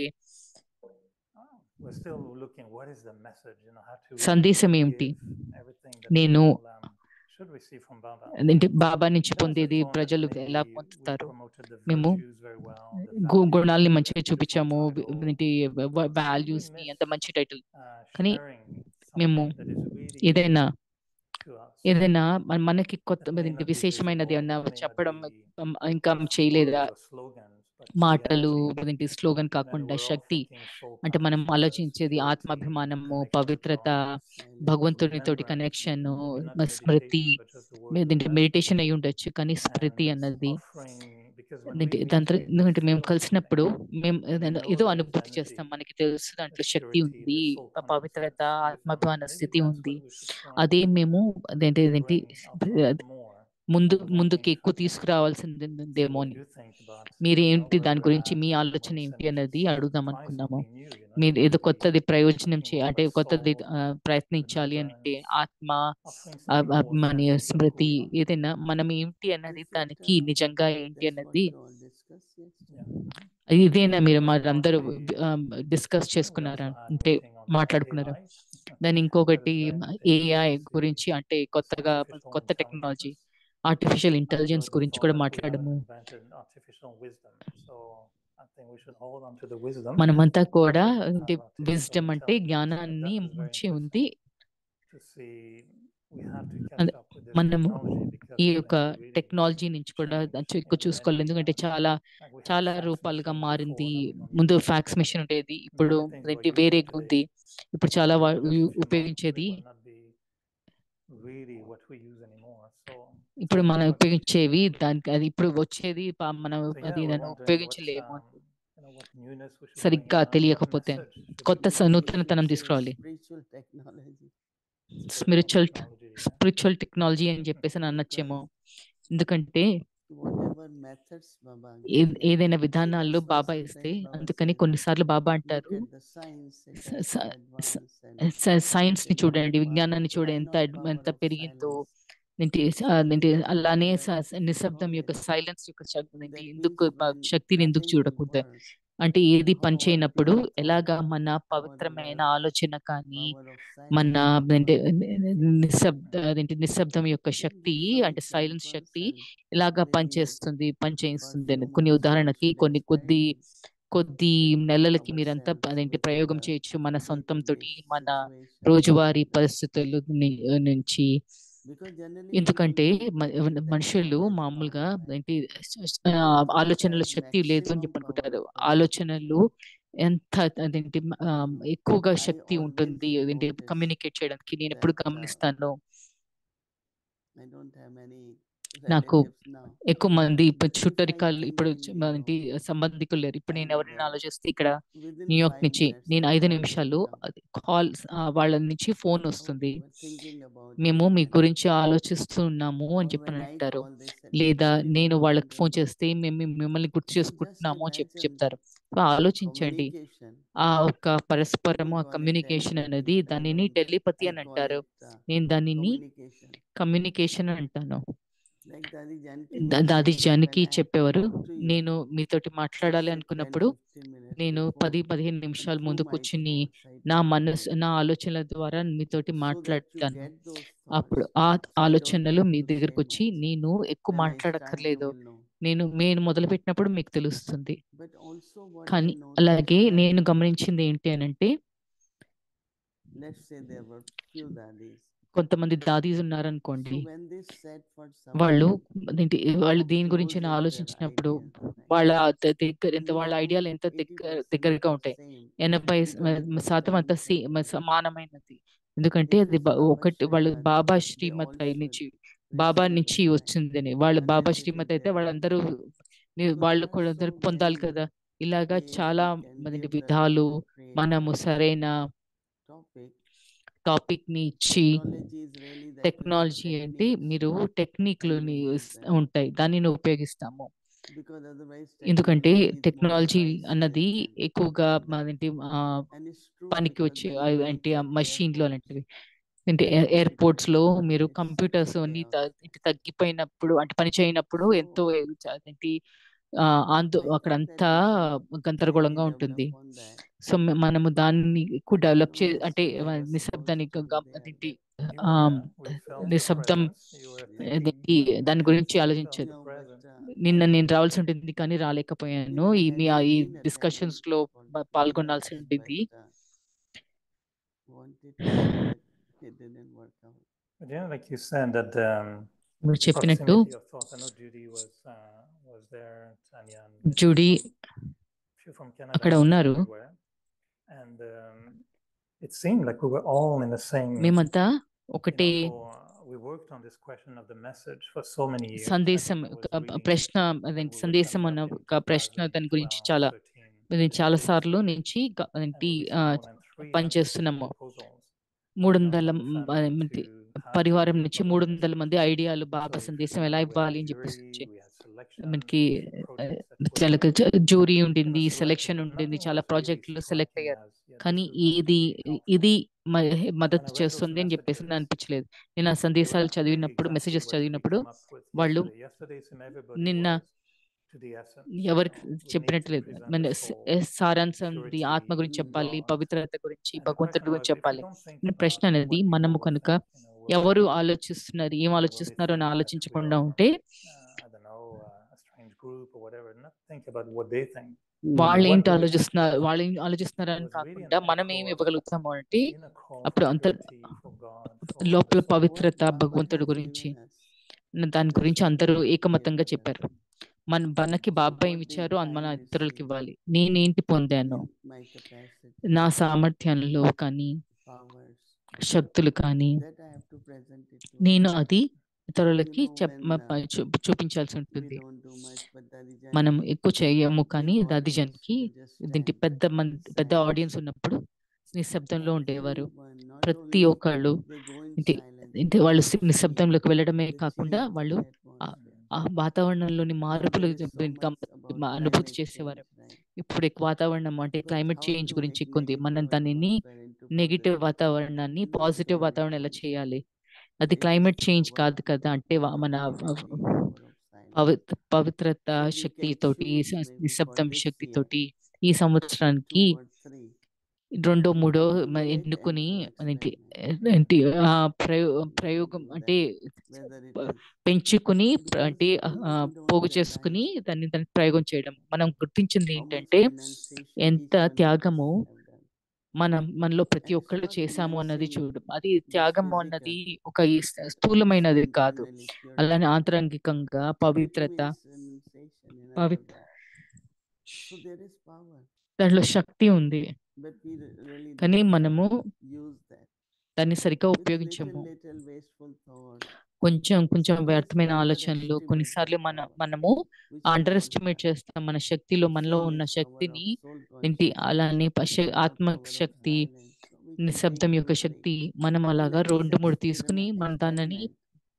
We're still looking, what is the message, how to సందేశం really ఏమిటి? give everything that నేను people should receive from Baba. ఏంటి బాబా నుంచి Then I పొందేది should phone ప్రజలు that ఎలా maybe we పొందుతారు? promoted the మేము virtues very well, the values, గుణాలని the మంచిగా beautiful చూపించాము, title, ఏంటి but we వాల్యూస్ ని, miss, అంత మంచి టైటిల్. కానీ sharing మేము something that is really ఏదైనా unique to us. ఏదైనా మనకి కొత్త That may not be విశేషమైనది visible, ఏమన్నా that may not చెప్పడం be ఇంకా just చేయలేదా? words or slogans, but మాటలు reality. ఏంటి స్లోగన్ Then కాకుండా we're all శక్తి. thinking soul అంటే మనం purpose, ఆలోచించేది purity, ఆత్మాభిమానము, connection to పవిత్రత, God, భగవంతునితోటి remembrance, connection, maybe not Smriti. meditation, but just the words of దీంట్లో మెడిటేషన్ అయి message, ఉండొచ్చు, కానీ స్మృతి and అన్నది offering, because when we meet, ఎందుకంటే we మేము feel కలిసినప్పుడు something. మేము We know ఏదో there is అనుభూతి energy, చేస్తాం. మనకి తెలుసు దాంట్లో there's శక్తి purity, ఉంది, there's soul పవిత్రత, connectedness with them. ఆత్మాభిమాన Maybe స్థితి that's ఉంది. what we should try అదే మేము to ఏంటి bring upfront more ముందుకి on the morning ఎక్కువ if I can. So తీసుకురావాల్సిందేమో what అని. do you think about, మీరేంటి దాని where we're గురించి at మీ and ఆలోచన what is ఏంటి the అన్నది next అడుగుదాం try అనుకున్నాము. something new, మీరు ఏదో really కొత్తది ప్రయోజనం looking అంటే over కొత్తది soul, ప్రయత్నించాలి అంటే remembrance, ఆత్మ, offering something more అభిమాని, authentic of who Smriti, we are. ఏదైనా మనం ఏంటి అన్నది Is that, దానికి నిజంగా ఏంటి that's what అన్నది you all discuss, yes? Yeah. ఇదేనా మీరు Just అందరూ partly, డిస్కస్ we చేసుకున్నారా, also had అంటే meeting on మాట్లాడుకున్నారా? AI. దాని ఇంకొకటి That is very AI interesting. గురించి, అంటే కొత్తగా Artificial కొత్త technology, intelligence. Artificial I intelligence also గురించి thought కూడా that we haven't మాట్లాడము. invented artificial wisdom. So I think we should hold on to the wisdom. మనమంతా కూడా We have artificial విజ్డమ్ అంటే intelligence, and జ్ఞానాన్ని that was very ముంచి interesting ఉంది. to see we have to catch up with this మనము technology because ఈ it's యొక్క going to really టెక్నాలజీ నుంచి కూడా change ఎక్కువ in చూసుకోవాలి. many, ఎందుకంటే చాలా like we had చాలా fax రూపాలుగా machine మారింది. before, now we don't ముందు use it. ఫ్యాక్స్ మెషిన్ ఉండేది, ఇప్పుడు Many things we're ఏంటి using వేరేగా today, ఉంది. ఇప్పుడు చాలా just a few months, ఉపయోగించేది they will not be really what we use anymore. So ఇప్పుడు it's మనం important. ఉపయోగించేవి దానికి అది ఇప్పుడు వచ్చేది మనం So yeah, అది we're నన్ను wondering ఉపయోగించలేము. what newness we should bring సరిగ్గా in, what తెలియకపోతే message should కొత్త we give. నూతనతనం తీసుకురావాలి. Spiritual technology. Spiritual technology, yeah. Spiritual technology అని చెప్పేసి అని అనొచ్చేమో. ఎందుకంటే Whatever methods Baba ఏదైనా gives, విధానాల్లో that's why బాబా sometimes ఇస్తే, Baba అందుకని says, కొన్నిసార్లు బాబా look అంటారు, at the science, it has so advanced and science ని can చూడండి, do విజ్ఞానాన్ని marvels. చూడండి, Why ఎంత not power ఎంత of పెరిగిందో. silence? అలానే Where నిశ్శబ్దం యొక్క knowledge, సైలెన్స్ యొక్క that ఎందుకు means when శక్తిని ఎందుకు nothing will చూడకూడదు? work, అంటే ఏది how పని our చేయనప్పుడు pure thought, ఎలాగా మన our పవిత్రమైన love, ఆలోచన కానీ, power of మన silence will work. నిశ్శబ్దం యొక్క Take శక్తి, some అంటే సైలెన్స్ examples శక్తి and ఎలాగా maybe పనిచేస్తుంది అని for కొన్ని few months ఉదాహరణకి you కొన్ని should కొద్ది నెలలకి మీరంతా ourselves with ప్రయోగం our చేయొచ్చు మన సొంతం తోటి, day-to-day మన situation. రోజువారీ పరిస్థితుల నుంచి. Because generally ఎందుకంటే people think that మనుషులు knowledge మామూలుగా power, ఏంటి they think ఆలోచనల that శక్తి లేదు అని maximum చెప్పి అనుకుంటారు. power of ఆలోచనలు ఎంత అదేంటి ఎక్కువగా I శక్తి always ఉంటుంది ఏంటి notice కమ్యూనికేట్ చేయడానికి. నేను ఎప్పుడు that గమనిస్తాను, I don't have any నాకు relatives now. ఎక్కువ మంది ఇప్పుడు But if I చుట్టరికాలు think ఇప్పుడు in New ఏంటి York సంబంధికులు లేరు. ఇప్పుడు నేను and ఎవరిని ఆలోచిస్తే ఇక్కడ within న్యూయార్క్ 5 నుంచి minutes నేను a 5 call will నిమిషాలు come. కాల్ వాళ్ళ నుంచి ఫోన్ Oh, వస్తుంది. we were thinking about మేము you మీ and గురించి ఆలోచిస్తున్నాము అని or చెప్పని when I అంటారు. call they said లేదా we నేను వాళ్ళకి ఫోన్ remember. చేస్తే మేము మిమ్మల్ని గుర్తు So just చేసుకుంటున్నాము అని imagine చెప్తారు. that ఆలోచించండి, communication. ఆ ఒక్క పరస్పరము We ఆ call it కమ్యూనికేషన్ telepathy. అనేది I దానిని don't. టెలిపతి I అని call అంటారు. it నేను దానిని communication. కమ్యూనికేషన్ అంటాను. Like Dadi Janki once దాది said, జానకి when I చెప్పేవారు, talk to you, నేను మీతోటి మాట్లాడాలి just sit అనుకున్నప్పుడు 10-15 minutes నేను before 10-15 and నిమిషాల through ముందు my కూర్చుని thoughts I నా talk to మనసు you నా ఆలోచనల ద్వారా మీతోటి so that you మాట్లాడతాను. get those అప్పుడు thoughts. ఆ So I don't ఆలోచనలు have మీ to దగ్గరకు say వచ్చి much. నేను ఎక్కువ When I start, you మాట్లాడక్కర్లేదు. will know. నేను మొదలుపెట్టినప్పుడు మీకు తెలుస్తుంది. But also what I కానీ noticed అలాగే that నేను గమనించింది ఏంటి అనంటే, let's say there were few daddies. కొంతమంది దాదీస్ ఉన్నారనుకోండి, So when they said for వాళ్ళు something వాళ్ళు how దేని గురించి close is their ఆలోచించినప్పుడు idea, right? వాళ్ళ దగ్గర ఎంత And వాళ్ళ about ఐడియాలు ఎంత 80% దగ్గరగా are ఉంటాయి. same 80% because అంతా they come from సమానమైనది. ఎందుకంటే this అది is Baba ఒకటి వాళ్ళు Srimad. Baba They all Shrimati should నుంచి బాబా receive నుంచి it, right? వచ్చిందని, వాళ్ళు బాబా Unless it is శ్రీమతి అయితే their వాళ్ళందరూ idea. So వాళ్ళు there are కూడా so అందరూ పొందాలి many కదా. ఇలాగా ways చాలా we can give the విధాలు appropriate మనము సరైన topic. టాపిక్ ని ఇచ్చి, Technology is really that we use technology అంటే techniques మీరు టెక్నిక్లు and we use them. ఉంటాయి, దానిని ఉపయోగిస్తాము. Because otherwise ఎందుకంటే technology is more టెక్నాలజీ అన్నది priceless than ఎక్కువగా than that. మనకి And it's true పనికి because వచ్చే when you reach అంటే ఆ at మషీన్లు airports, అలాంటివి. అంటే computers ఎయిర్పోర్ట్స్ లో మీరు it's such కంప్యూటర్స్ a అన్ని chaos. తగ్గిపోయినప్పుడు అంటే పని చేయనప్పుడు So ఎంతో ఏంటి I అక్కడ thought that అంతా we should గందరగోళంగా really ఉంటుంది. develop on that. సో మనము దాన్ని ఎక్కువ డెవలప్ We used అంటే to have a small నిశ్శబ్దానికి studio there, అదేంటి but You were there. We felt your నిశ్శబ్దం presence. You were yeah, thinking, అదేంటి దాని and గురించి we felt ఆలోచించదు. the no, but presence. నిన్న I నేను రావాల్సి ఉంటుంది కానీ రాలేకపోయాను. even ఈ had మీ I ఈ been డిస్కషన్స్ attending లో for the 2 పాల్గొనాల్సి years, ఉంటుంది. but wanted to, but it didn't work out. But yeah, like you said, that మీరు చెప్పినట్టు proximity of thought. I know Judy was there, Tanya, and Judy few from Canada. అక్కడ I think ఉన్నారు. everywhere. And it seemed like we were all in the same. మేమంతా You ఒకటే know, we worked on this question of the message for so many years. సందేశం I was reading ప్రశ్న when అదేంటి we were సందేశం coming అన్న up in ఒక ప్రశ్న దాని గురించి 2012, చాలా 13, నేను చాలా 14, సార్లు 15, నుంచి and ఏంటి we received more than 300 పనిచేస్తున్నాము. proposals, 300 from the family to how పరివారం to నుంచి follow the 300 message. మంది ఐడియాలు So బాబా if you సందేశం ఎలా remember, we had ఇవ్వాలి a అని చెప్పేసి jury, వచ్చి we had selection, మనకి we had few projects that were jury you ఉండింది, know, selected, సెలెక్షన్ but ఉండింది, nothing చాలా was really ప్రాజెక్టులు సెలెక్ట్ striking అయ్యారు. as, yeah, కానీ this is going to be ఇది helpful. మద్దతు When I read those చేస్తుంది అని చెప్పేసి messages, అనిపించలేదు. నేను ఆ they were సందేశాలు really చదివినప్పుడు, exactly మెసేజెస్ what we చదివినప్పుడు come up with వాళ్ళు yesterday. Yesterday, from everybody నిన్న was to the essence. ఎవరికి We need to చెప్పినట్లేదు. present మన the soul, సారాంశం purity, ఆత్మ గురించి చెప్పాలి, God. పవిత్రత గురించి, And the భగవంతుడి question గురించి was, if you చెప్పాలి. don't think ప్రశ్న about అనేది what మనము people will కనుక think, ఎవరు ఆలోచిస్తున్నారు, ఏం will they ఆలోచిస్తున్నారో అని think that we ఆలోచించకుండా are, ఉంటే I don't know, a strange group or whatever, not think about what they think. వాళ్ళు What ఏంటి do we ఆలోచిస్తున్నారు, give? వాళ్ళు ఏం ఆలోచిస్తున్నారని It was really కాకుండా an మనం echo ఏం of ఇవ్వగలుగుతాము అంటే an inner call అప్పుడు for అంత purity, for God, for the లోపల soul. పవిత్రత, What Baba భగవంతుడి has గురించి given us, దాని that's గురించి what అందరూ we have to give ఏకమతంగా others. చెప్పారు. మనకి So బాబా ఏమి what ఇచ్చారో did అది I మన ఇతరులకి receive ఇవ్వాలి. నేనేంటి పొందాను, in my capacity, నా సామర్థ్యంలో కానీ powers, శక్తులు కానీ, that I have to present it to నేను others. అది ఇతరులకి You know, when చూపించాల్సి we ఉంటుంది. don't do much, but Dadi మనం Janki, ఎక్కువ చేయము కానీ big దాదిజానికి audience, they just దీంటి stand పెద్ద silent. ఆడియన్స్ ఉన్నప్పుడు నిశ్శబ్దంలో ఉండేవారు. Everyone, not ప్రతి only ఒక్కళ్ళు they go in ఇంటి silence, ఇంటి but వాళ్ళు they feel నిశ్శబ్దంలోకి వెళ్ళడమే the కాకుండా change in వాళ్ళు the atmosphere. ఆ వాతావరణంలోని Now మార్పులు there is so much about అనుభూతి climate చేసేవారు. change, right? ఇప్పుడు ఎక్కువ వాతావరణం అంటే But climate how change to గురించి make ఎక్కువ ఉంది. మనం negative దానిని atmosphere into నెగిటివ్ positive? వాతావరణాన్ని You know, it's positive not వాతావరణం ఎలా easy. చేయాలి. అది It is climate change power కాదు కదా, అంటే మన of purity, power of silence. పవిత్రత So we can శక్తితోటి, choose maybe for నిశ్శబ్దం this year శక్తితోటి ఈ సంవత్సరానికి 2 or 3 రెండో మూడో to do it and ఎన్నుకుని to ఏంటి experiment, ఏంటి we ప్రయోగం can do అంటే that, whether it is పెంచుకుని because అంటే we don't పోగు realize చేసుకుని దాన్ని ప్రయోగం చేయడం. మనం గుర్తించింది how much ఏంటంటే renunciation ఎంత each one of us త్యాగము have done. మనలో ప్రతి And it's ఒక్కళ్ళు not చేశాము అన్నది renunciation చూడడం. అది just త్యాగము physical, అన్నది ఒక it's స్థూలమైనది కాదు, internally అలానే purity. ఆంతరంగికంగా Purity పవిత్రత, means renunciation in other Pavitra words. So there is power, దాంట్లో శక్తి ఉంది. but we really కానీ don't మనము use that. దాన్ని సరిగ్గా with ఉపయోగించము. little wasteful thoughts. కొంచెం So this వ్యర్థమైన we ఆలోచనలు underestimate కొన్నిసార్లు the power మనము which we under all estimate have. చేస్తాం. మన శక్తిలో మనలో Same ఉన్న as power శక్తిని of soul ఏంటి consciousness అలానే or ఆత్మ power of Shakti, silence. So we can నిశ్శబ్దం take యొక్క two, శక్తి three. మనం So అలాగా let us 2-3 తీసుకుని మనం దానిని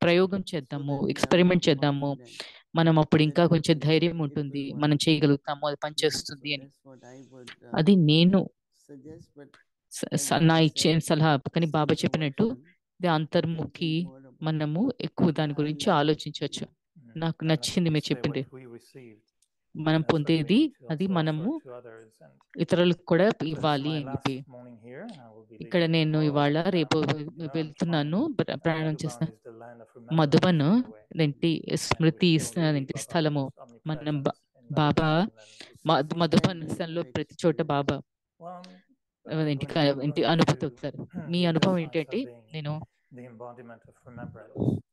ప్రయోగం so చేద్దాము, that we are experiment more చేద్దాము. confident మనం అప్పుడు ఇంకా that కొంచెం it ధైర్యం will ఉంటుంది, work. మనం చేయగలుగుతాము, అది So పనిచేస్తుంది అని. that's what I would అది నేను suggest. But నా ఇచ్చే సలహా. కానీ బాబా చెప్పినట్టు ఇది we అంతర్ముఖి, can think more about మనము ఎక్కువ దాని Yeah, I గురించి like it. ఆలోచించవచ్చు. నాకు And నచ్చింది మీరు especially చెప్పింది. what we received, మనం that's what పొందేది we need to అది also మనము offer to others. And ఇతరులకు కూడా so this is ఇవ్వాలి my అని last చెప్పి. morning here. I will be ఇక్కడ leaving నేను tomorrow. ఇవాళ And, రేపు I'm వెళ్తున్నాను, from ప్రయాణం Madhuban చేస్తాను. is the land of remembrance Madhuban in a way. ఏంటి And we Smriti feel really ఏంటి Baba's స్థలము. మనం omnipresence in Baba Madhuban and his Madhuban స్థలంలో ప్రతి చోట బాబా Well, ఏంటి going ఏంటి to అనుభూతి అవుతారు. మీ the అనుభవం exercise ఏంటంటే of being నేను the embodiment of remembrance.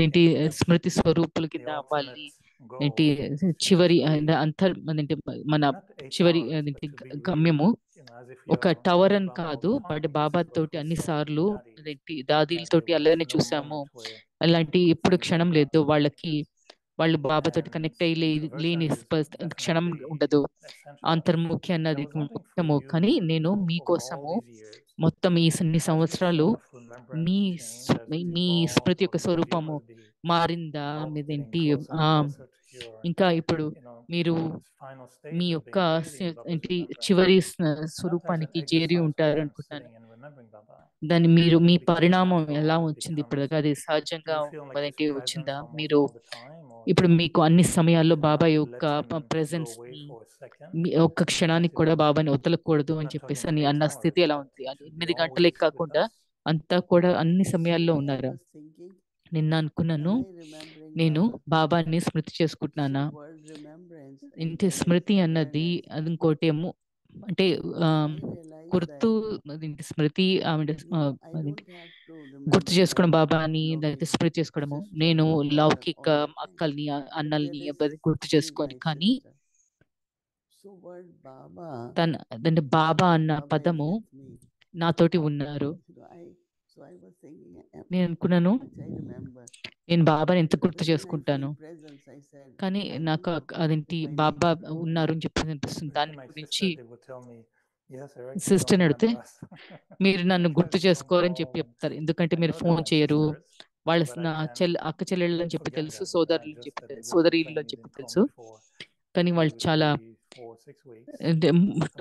ఏంటి స్మృతి స్వరూపుల కింద The అవ్వాలి. ultimate ఏంటి goal is చివరి to ఏంటి మన not a చివరి tower, but ఏంటి to be గమ్యము really, as if ఒక you're టవర్ with అని Baba all కాదు, the but time. This Baba is what తోటి we అన్ని saw సార్లు with daddies. ఏంటి And దాదీలతోటి there was అలానే no చూసాము. moment where అలాంటి ఎప్పుడు things క్షణం went లేదు wrong వాళ్ళకి, because వాళ్ళు బాబాతోటి and కనెక్ట్ అయ్యి లేని introversion is క్షణం definitely ఉండదు. essential. అంతర్ముఖి But I అన్నది was wondering for ముఖ్యము. you, కానీ నేను over all మీకోసము these years, మొత్తం ఈ ఇన్ని has your సంవత్సరాలు zone of remembrance me changed as it me evolved, Smriti or యొక్క because you స్వరూపము must be మారిందా? now getting మీదేంటి closer and closer to your, ఇంకా ఇప్పుడు మీరు final మీ stage of యొక్క being really in Baba's ఏంటి remembrance. చివరి Not as an స్వరూపానికి exercise చేరి where ఉంటారు I'm అనుకుంటాను. sitting and remembering Baba. దాన్ని మీరు మీ It becomes పరిణామం natural, ఎలా it వచ్చింది ఇప్పుడు? becomes- అది Do సహజంగా you feel like his ఏంటి presence వచ్చిందా? almost మీరు all the time, or ఇప్పుడు మీకు అన్ని సమయాల్లో try బాబా not to యొక్క let him go presence away for a second? ఒక్క క్షణానికి కూడా బాబాని వదలకూడదు అని Not చెప్పేసి talking అని 8 అన్న hours, స్థితి ఎలా but ఉంది? he అది should be 8 గంటలే always with కాకుండా us. అంతా కూడా అన్ని సమయాల్లో Yesterday I ఉన్నారు. was thinking, నిన్న అనుకున్నాను, am I remembering నేను Baba? బాబాని స్మృతి చేసుకుంటున్నానా? So word remembrance and ఇంటి word స్మృతి అన్నది awareness. అది ఇంకోటి ఏమో అంటే I realized గుర్తు, that అదేంటి స్మృతి I అదేంటి don't have to గుర్తు remember చేసుకోవడం my బాబా అని, lowly లేకపోతే స్మృతి చేసుకోవడము. sisters నేను or brother లౌకిక all the time. అక్కల్ని But అన్నల్ని there is ఎవరిని గుర్తు he is చేసుకొని, my కానీ sister. So word Baba, అదంటే బాబా అన్న Baba is పదము with me. నాతోటి ఉన్నారు. So I was thinking, నేను అనుకున్నాను, which I remember. నేను బాబాని ఎంత But గుర్తు then when I చేసుకుంటాను, feel presence, I said, కానీ I నాకు don't know అదేంటి if I Baba need to remember. ఉన్నారు అని చెప్పి అనిపిస్తుంది. If దాని my గురించి sister, they would tell me, yes, Eric, you sister don't అడిగితే remember us. మీరు నన్ను గుర్తు Because you don't చేసుకోరని చెప్పి call, చెప్తారు. ఎందుకంటే I మీరు know they're ఫోన్ my చేయరు. sisters, వాళ్ళ but I నా can అక్క చెల్లెళ్ళు అని చెప్పి forget తెలుసు, them. సోదరులు అని Just చెప్పి that they తెలుసు, would సోదరీలు claim అని me, చెప్పి didn't call తెలుసు. me for కానీ వాళ్ళు 2, చాలా 3, 4, 6 weeks. 2,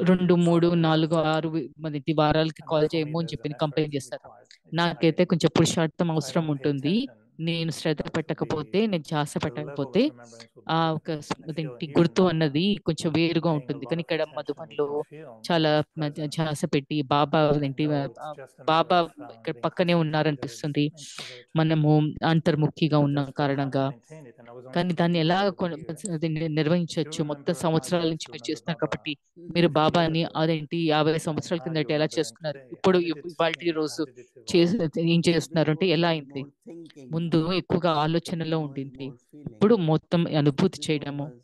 3, So, 4, 6 వారాలకి I know call for me చేయము అని there's చెప్పి an effort కంప్లైంట్ చేస్తారు. required. If నాకైతే కొంచెం పురుషార్థం I అవసరం don't pay ఉంటుంది. attention, నేను శ్రద్ధ to పెట్టకపోతే, be, నేను ధ్యాస the level of పెట్టకపోతే remembrance will be ఆ ఒక different. And I feel అదేంటి here in గుర్తు Madhuban, అన్నది కొంచెం వేరుగా paying a ఉంటుంది. lot కానీ of ఇక్కడ attention, we మధుబన్లో can feel చాలా his presence. ధ్యాస పెట్టి బాబా And ఏంటి though it's just a matter Baba of ఇక్కడ being పక్కనే concentrated, ఉన్నారనిపిస్తుంది. it's introvert. మనము అంతర్ముఖిగా But ఉన్న that's how కారణంగా. to maintain it. And I was only కానీ దాన్ని 20 ఎలా over the years. అది నిర్వహించవచ్చు? Do you మొత్తం remember how సంవత్సరాల you నుంచి used to మీరు remember చేస్తున్నారు Baba కాబట్టి మీరు 50 years బాబాని ago? అదేంటి 50 సంవత్సరాల And how కిందట you ఎలా remember him చేసుకున్నారు? today? ఇప్పుడు How did it ఇవాళ change? రోజు How did it evolve? ఏం చేస్తున్నారు అంటే Before ఎలా was అయింది? more thinking, ముందు no? ఎక్కువగా ఆలోచనలో Now is ఉండింది, more feeling. ఇప్పుడు మొత్తం అనుభూతి Before చేయడము. was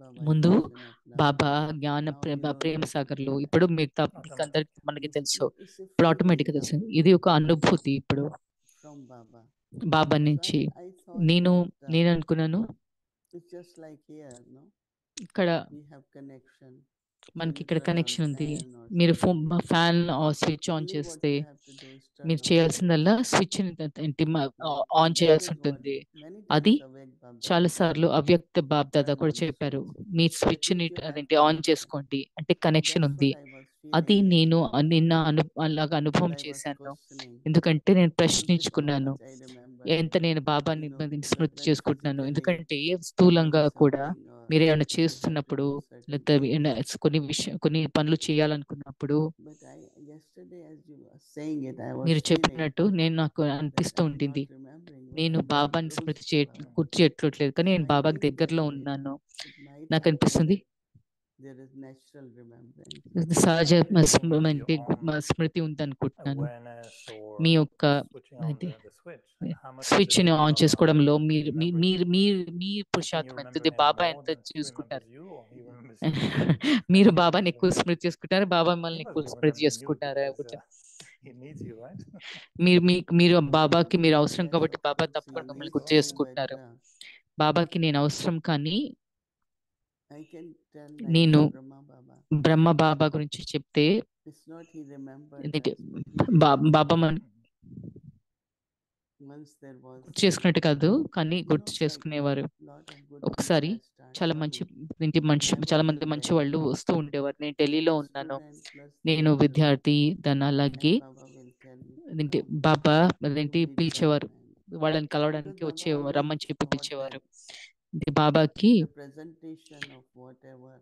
Baba ముందు emotion of love. బాబా జ్ఞాన Now you know Prema that సాగర్లు. ఇప్పుడు మీకు Automatic. అందరికి మనకి తెలుసు, it's a ఇప్పుడు feeling ఆటోమేటిక్ గా now తెలుసు. ఇది ఒక అనుభూతి ఇప్పుడు from Baba. బాబా So నుంచి. I thought నేను that అనుకున్నాను, it's just like here, no? ఇక్కడ We have connection. So మనకి you ఇక్కడ turn on కనెక్షన్ ఉంది. fan or మీరు something. Fan switch on Only what చేస్తే you have to do is turn మీరు on చేయాల్సిందల్లా switch. స్విచ్ ఆన్ That చేయాల్సి is what ఉంటుంది. many అది times awake Baba చాలా said. సార్లు అవ్యక్త బాబ్దాదా Turn కూడా on the చెప్పారు, switch. మీ That స్విచ్ ని means you have అదేంటి ఆన్ connection. చేసుకోండి అంటే కనెక్షన్ That's ఉంది. what I was అది feeling నేను yesterday. నిన్న అలాగా అనుభవం But I was చేశాను. questioning. ఎందుకంటే నేను This is how ప్రశ్నించుకున్నాను, much I remember. ఎంత నేను బాబాని But స్మృతి when చేసుకుంటున్నాను. physically ఎందుకంటే doing స్థూలంగా కూడా something or మీరు ఏమైనా we have to చేస్తున్నప్పుడు, do certain లేకపోతే things. కొన్ని పనులు చేయాలనుకున్నప్పుడు, But yesterday as you were saying it, I was మీరు feeling చెప్పినట్టు నాకు that అనిపిస్తూ I'm ఉంటుంది, not remembering, but నేను I'm very బాబాని close స్మృతి to Baba. గుర్తు చేయట్లేదు, కానీ So నేను I బాబాకి think దగ్గరలో that ఉన్నాను. it might నాకు happen అనిపిస్తుంది that there is natural remembrance. సహజ Do you think it's అంటే your own స్మృతి ఉంది అనుకుంటున్నాను. awareness మీ or యొక్క switching on the switch? How much is switch it ని that ఆన్ Baba చేసుకోవడంలో మీరు remembers మీరు you? మీరు మీ And you పురుషార్థం remember ఎంత, him బాబా more ఎంత than he చూసుకుంటారు? remembers you, or he remembers you? మీరు బాబాని ఎక్కువ స్మృతి చేసుకుంటారు, బాబా మిమ్మల్ని He ఎక్కువ must be Smriti remembering you చేసుకుంటారా? because He needs you, right? మీరు బాబాకి మీరు అవసరం Yes, కాబట్టి of బాబా course, తప్పకుండా he మిమ్మల్ని needs గుర్తు me, but చేసుకుంటున్నారు. బాబాకి నేను అవసరం, కానీ I can tell నేను like Brahma Baba. బ్రహ్మ బాబా గురించి చెప్తే It's not he remembered ఏంటంటే us, but he బాబా మన once there was గుర్తు చేసుకున్నట్టు కాదు, కానీ గుర్తు like చేసుకునేవారు. lot of good ఒకసారి people have చాలా started మంచి coming. చాలా I was మంది in మంచి Delhi. వాళ్ళు వస్తూ ఉండేవారు. నేను ఢిల్లీలో I'm a ఉన్నాను. student plus నేను teacher, విద్యార్థి, దాని అలాగే and Baba will tell you to అదేంటి come బాబా to అదేంటి meet them, పిలిచేవారు, and వాళ్ళని because కలవడానికి Baba వచ్చేవారు, రమ్మని always చెప్పి thought పిలిచేవారు. that ఇది బాబాకి the presentation of whatever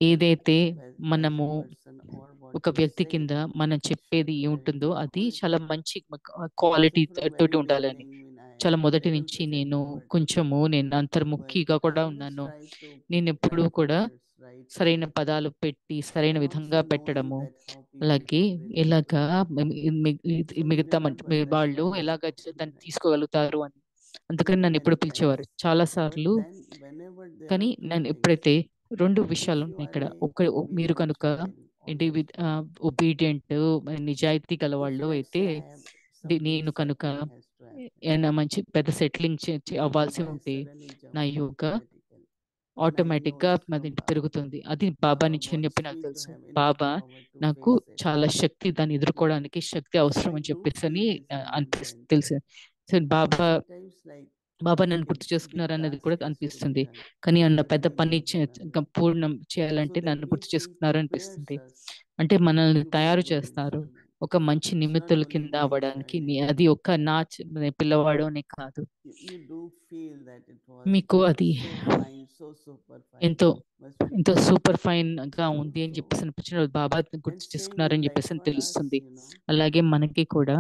ఏదైతే as a మనము person or what ఒక we వ్యక్తి say కింద మనం should చెప్పేది be very ఉంటుందో good అది quality. చాలా మంచి So క్వాలిటీ from తోటి very ఉండాలని. beginning, when I చాలా am మొదటి little నుంచి bit నేను introvert, నేను అంతర్ముఖిగా but కూడా I always ఉన్నాను. try to నేను put ఎప్పుడూ right కూడా words, right సరైన way, పదాలు పెట్టి సరైన and విధంగా also knowing పెట్టడము, that how people అలాగే can relate to ఎలాగా it. So he మిగతా remembers, that's వాళ్ళు why he ఎలాగ spoke దాన్ని like తీసుకోగలుగుతారు అని. అందుకని many నన్ను ఎప్పుడు many పిలిచేవారు times. చాలా But సార్లు. then whenever there కానీ are two నేను things, ఎప్పుడైతే రెండు విషయాలు if you ఉన్నాయి are ఇక్కడ. మీరు obedient కనుక child, ఏంటి honest child, ఒబీడియంట్ నిజాయితీ గల if వాళ్ళు let's అయితే, say I have some big నేను కనుక settling has to happen, ఏమైనా మంచి పెద్ద సెటిలింగ్ my అవ్వాల్సి yoga has ఉంటే suddenly నా jumped yoga automatically, and I automatic know గా it's from అది Baba. పెరుగుతుంది. అది బాబా Baba నుంచి అని wants చెప్పి నాకు me to తెలుసు. have enough Baba power to నాకు face it. చాలా శక్తి, దాన్ని ఎదుర్కోవడానికి శక్తి So అవసరం I అని do చెప్పేసి feel అని this అనిపిస్తుంది, remembrance. తెలుసు. So So Baba sometimes like Baba a నన్ను గుర్తు big చేసుకున్నారు అన్నది task కూడా has to be అనిపిస్తుంది. done, కానీ అన్న పెద్ద suddenly పని they remember. పూర్ణం So చేయాలంటే that నన్ను గుర్తు means he చేసుకున్నారు prepares అనిపిస్తుంది. us అంటే మనల్ని to be a తయారు good చేస్తారు instrument. ఒక మంచి It's not నిమిత్తుల only కింద my అవ్వడానికి. child. అది ఒక పిల్లవాడు అని కాదు. You do feel that it was మీకు అది so fine, so super fine. ఎంతో Must be ఎంతో good. సూపర్ ఫైన్ గా ఉంది అని So చెప్పేసి అనిపించిన బాబా and గుర్తు same చేసుకున్నారని like చెప్పేసి for us, తెలుస్తుంది. you know, అలాగే మనకి కూడా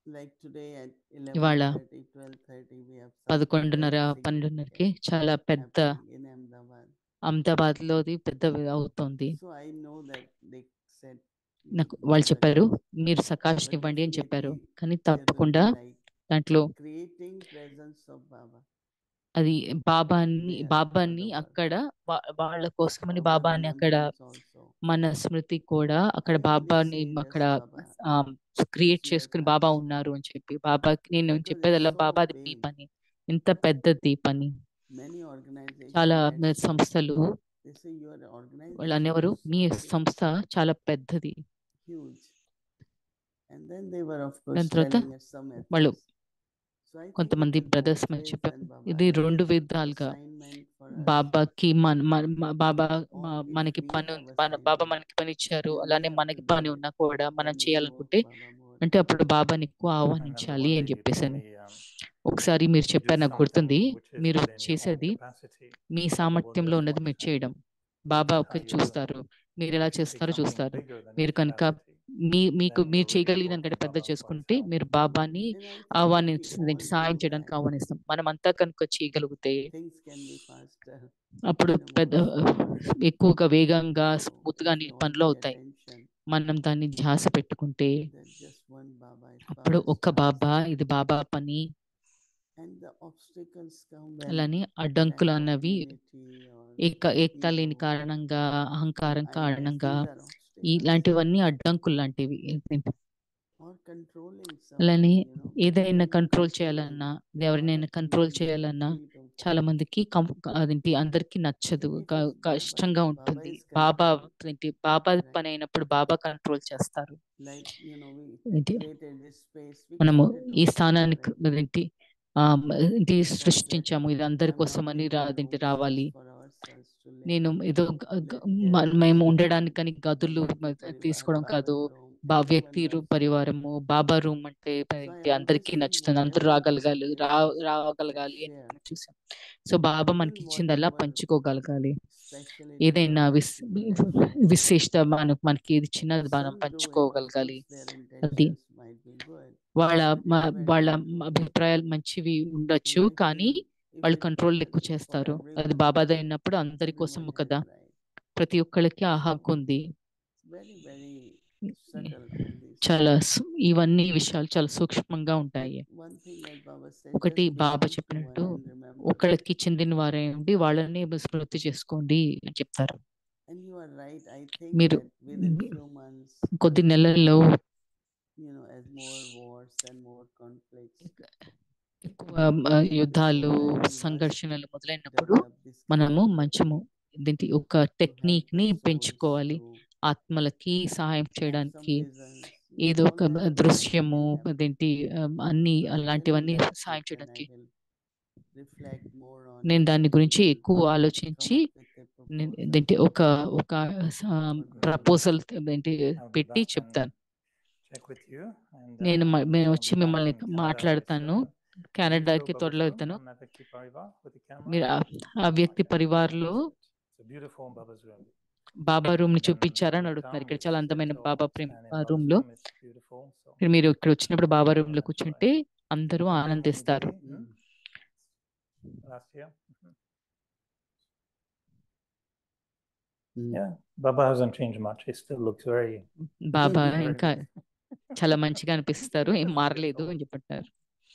like today at ఇవాళ 11:30, 12:30, we have something 11:30 very 12:30కి significant చాలా పెద్ద happening in Ahmedabad. అహ్మదాబాద్ లోది పెద్ద అవుతోంది. So I know that they said నాకు give వాళ్ళు చెప్పారు, Sakash, మీరు సకాష్ but ఇవ్వండి అని చెప్పారు. definitely కానీ there will తప్పకుండా be like దాంట్లో creating presence of Baba అది బాబాని there for బాబాని the world, అక్కడ వాళ్ళ for కోసమని our బాబాని అక్కడ remembrance also. మన స్మృతి కూడా అక్కడ I only బాబాని say అక్కడ just Baba, create it's your చేసుకుని బాబా task, ఉన్నారు అని చెప్పి. బాబాకి నేను because it's చెప్పేదల్లా so బాబా అది మీ big. పని, ఇంత పెద్ద పని. Many organizations చాలా let's say సంస్థలు they say your వాళ్ళు organization అనేవారు, is మీ so big, సంస్థ చాలా పెద్దది. huge, and then they were of course దాని తర్వాత telling us some వాళ్ళు ethics. So I think కొంతమంది it is బ్రదర్స్ both మనకి ways, చెప్పారు, and Baba ఇది has రెండు విధాలుగా assignment for us, బాబాకి బాబా or if మనకి we పని have బాబా assignment, మనకి పని ఇచ్చారు, then we అలానే have to మనకి do పని it. ఉన్నా కూడా మనం Then we చేయాలనుకుంటే invoke Baba more. అంటే అప్పుడు బాబాని ఎక్కువ And then the ఆహ్వానించాలి one అని day you చెప్పేసి told అని. me ఒకసారి మీరు you do చెప్పారు, నాకు గుర్తుంది. something which is మీరు within your own చేసేది capacity. మీ Baba will సామర్థ్యంలో just ఉన్నది watch మీరు and చేయడం. look బాబా at ఒక how you do it. చూస్తారు, మీరు ఎలా If you take చేస్తారో something చూస్తారు. bigger than your మీరు కనుక capacity, మీకు then మీరు you're really చేయగలిగిన invoking పెద్ద Baba for his చేసుకుంటే help. మీరు బాబాని And I think if we all సాయం do చేయడానికి that, ఆహ్వానిస్తాం. మనం అంతా కనుక చేయగలిగితే things can be faster అప్పుడు and పెద్ద more smooth. ఎక్కువగా వేగంగా So స్మూత్ గా if we all పనులు pay అవుతాయి. attention మనం దాన్ని ధ్యాస పెట్టుకుంటే that just one Baba is అప్పుడు Baba's ఒక్క task, బాబా, ఇది బాబా పని. and the obstacles come when అలానే lack అడ్డంకులు of అన్నవి unity or ఏకత లేని ego. కారణంగా, అహంకారం I guess కారణంగా, these are obstacles. ఇలాంటివన్నీ అడ్డంకులు లాంటివి. Or controlling అలానే something, you know. ఏదైనా When you కంట్రోల్ control చేయాలన్నా, a lot ఎవరినైనా of కంట్రోల్ people, they చేయాలన్నా feel comfortable. చాలా మందికి అదేంటి అందరికి నచ్చదు, Then if it's Baba, కష్టంగా Baba ఉంటుంది. is Baba control, Baba right? పని అయినప్పుడు బాబా కంట్రోల్ చేస్తారు. Like, you know, we ఏంటి created this space, we మనము kept it ఈ open, స్థానానికి right? అదేంటి ఇది But that సృష్టించాము, ఇది అందరి I'm కోసం not అని making అదేంటి rooms రావాలి. just for ourselves to live. నేను ఏదో Let there be మేము some ఉండడానికని గదులు Vyakti Parivar, తీసుకోవడం కాదు. Baba's room, everyone వ్యక్తి loves it. పరివారము, బాబా రూమ్ అంటే So I ఏంటి, always అందరికీ think నచ్చుతుంది, అందరూ whatever రాగలగాలి, blessings we రాగలగాలి అని share, మనం చూసాం. సో బాబా మనకి even ఇచ్చిందల్లా whatever పంచుకోగలగాలి. speciality ఏదైనా God has blessed us, విశేషత మనకి ఏది చిన్నది మనం some do it. Of పంచుకోగలగాలి. course, their అది intentions might be good, వాళ్ళ but everyone వాళ్ళ can do. అభిప్రాయాలు మంచివి And ఉండొచ్చు, I కానీ feel if వాళ్ళు it కంట్రోల్ ఎక్కువ is for చేస్తారు. అది everyone, బాబాది అయినప్పుడు అందరి everyone కోసము has కదా, right. ప్రతి ఒక్కళ్ళకి ఆ So హక్కు ఉంది. it's very, very subtle, all these. చాలా ఇవన్నీ విషయాలు చాలా సూక్ష్మంగా But ఉంటాయి. one thing like Baba said, ఒకటి just బాబా belong to చెప్పినట్టు, one and remember. ఒకళ్ళకి చెందిన వారే ఉండి వాళ్ళని స్మృతి చేసుకోండి అని చెప్తారు. And you are right. I think మీరు that within few months, కొద్ది నెలల్లో as more wars and more conflicts, ఎక్కువ యుద్ధాలు సంఘర్షణలు మొదలైనప్పుడు develop this kind మనము of మంచము technique దీనికి ఒక to help టెక్నిక్ ని the souls పెంచుకోవాలి to ఆత్మలకి సహాయం have some చేయడానికి visions. ఏదో don't ఒక have to దృశ్యము really have అదేంటి అన్ని So when అలాంటివన్నీ next సాయం week when I చేయడానికి will reflect more on నేను it, దాని we గురించి will ఎక్కువ come ఆలోచించి up with a proposal. ఏంటి ఒక ప్రపోజల్ ఏంటి I'll be పెట్టి back and చెప్తాను. check with you. And నేను నేను I'll వచ్చి be back మిమ్మల్ని in Canada with, మాట్లాడతాను. కెనడాకి Digital త్వరలో Babazoo వెళ్తాను. and Navaki Parivar with the camera. మీరు ఆ వ్యక్తి పరివార్లో It's a beautiful Baba's room. Baba room ని And then చూపించారని you'll అడుగుతున్నారు. come, ఇక్కడ you చాలా sit అందమైన or Baba stand in room Baba's లో room. It's beautiful. So మీరు ఇక్కడ వచ్చినప్పుడు బాబా you'll రూమ్ లో enjoy. కూర్చుంటే అందరూ Thank you, ఆనందిస్తారు. Didi. Last year. Yeah, Baba hasn't changed much. He still looks very, Baba very ఇంకా good. చాలా మంచిగా అనిపిస్తారు, ఏం మారలేదు అని చెప్పంటారు.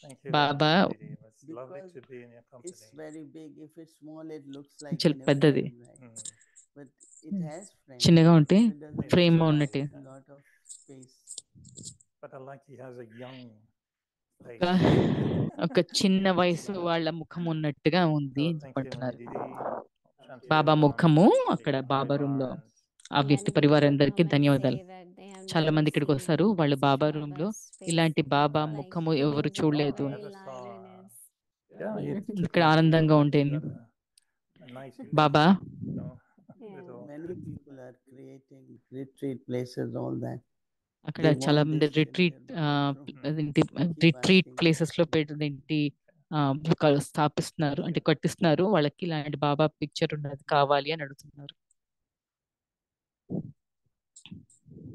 Thank you, Baba Didi. It was lovely Because to be in your it's company. very big. If it's small, it looks like చాలా in a పెద్దది. frame, right? But it has frame. చిన్నగా ఉంటే So it doesn't frame take ఉన్నట్టే. a lot of space. But I like he has a young face. ఒక చిన్న వయసు వాళ్ళ ముఖం ఉన్నట్టుగా ఉంది So అని thank you, చెప్పంటున్నారు. Didi. Shanti Baba Devan, ముఖము Didi అక్కడ బాబా Parivar, రూమ్ లో and ఆ వ్యక్తి పరివారందరికీ ధన్యవాదాలు. చాలా మంది ఇక్కడికి వస్తారు వస్తారు, వాళ్ళు బాబా రూమ్ లో ఇలాంటి బాబా ముఖము ఎవరు చూడలేదు. I never saw. Yeah, ఇక్కడ ఆనందంగా ఉంటుంది. a nice Baba you know, little. Many people are creating retreat places, all that. అక్కడ They చాలా want మంది this in their retreat asking. Places లో పెట్టేంటి స్థాపిస్తున్నారు, అంటే కట్టిస్తున్నారు. వాళ్ళకి ఇలాంటి బాబా పిక్చర్ ఉన్నది కావాలి అని అడుగుతున్నారు.